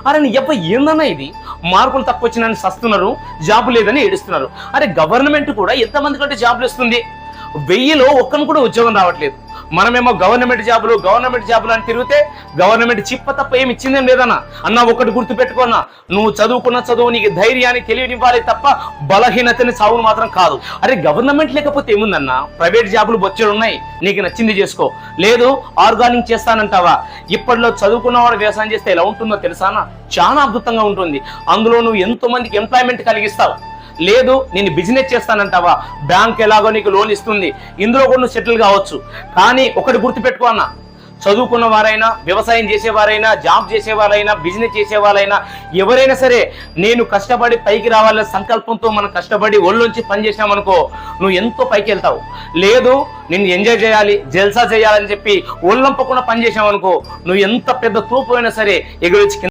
అరే నీ ఎప్ప ఏందన్నా ఇది, మార్కులు తక్కువ వచ్చినని సస్తున్నారు, జాబ్ లేదని ఏడుస్తున్నారు. అరే గవర్నమెంట్ కూడా ఎంతమంది కంటే జాబ్లు ఇస్తుంది, 1000లో ఒక్కను కూడా ఉద్యోగం రావట్లేదు. మనమేమో గవర్నమెంట్ జాబులు అని తిరిగితే గవర్నమెంట్ చిప్ప తప్ప ఏమి ఇచ్చిందేం లేదన్నా. అన్న ఒకటి గుర్తుపెట్టుకున్నా, నువ్వు చదువుకున్న చదువు నీకు ధైర్యాన్ని తెలియనివ్వాలి తప్ప బలహీనతని సావును మాత్రం కాదు. అరే గవర్నమెంట్ లేకపోతే ఏముందన్నా, ప్రైవేట్ జాబులు బొచ్చెడు ఉన్నాయి, నీకు నచ్చింది చేసుకో. లేదు ఆర్గానిక్ చేస్తానంటావా, ఇప్పట్లో చదువుకున్నవాడు వ్యవసాయం చేస్తే ఎలా ఉంటుందో తెలుసానా, చాలా అద్భుతంగా ఉంటుంది. అందులో నువ్వు ఎంతో మందికి ఎంప్లాయ్మెంట్ కలిగిస్తావు. లేదు నేను బిజినెస్ చేస్తానంటావా, బ్యాంక్ ఎలాగో నీకు లోన్ ఇస్తుంది, ఇందులో కూడా నువ్వు సెటిల్ కావచ్చు. కానీ ఒకటి గుర్తుపెట్టుకో అన్న, చదువుకున్న వారైనా, వ్యవసాయం చేసేవారైనా, జాబ్ చేసేవారైనా, బిజినెస్ చేసేవారైనా, ఎవరైనా సరే నేను కష్టపడి పైకి రావాలనే సంకల్పంతో మనం కష్టపడి ఒళ్ళొంచి పని చేసినామనుకో నువ్వు ఎంతో పైకి వెళ్తావు. లేదు నేను ఎంజాయ్ చేయాలి, జల్సా చేయాలని చెప్పి ఒళ్ళంపకుండా పని చేసామనుకో నువ్వు ఎంత పెద్ద తూపు అయినా సరే ఎగురొచ్చి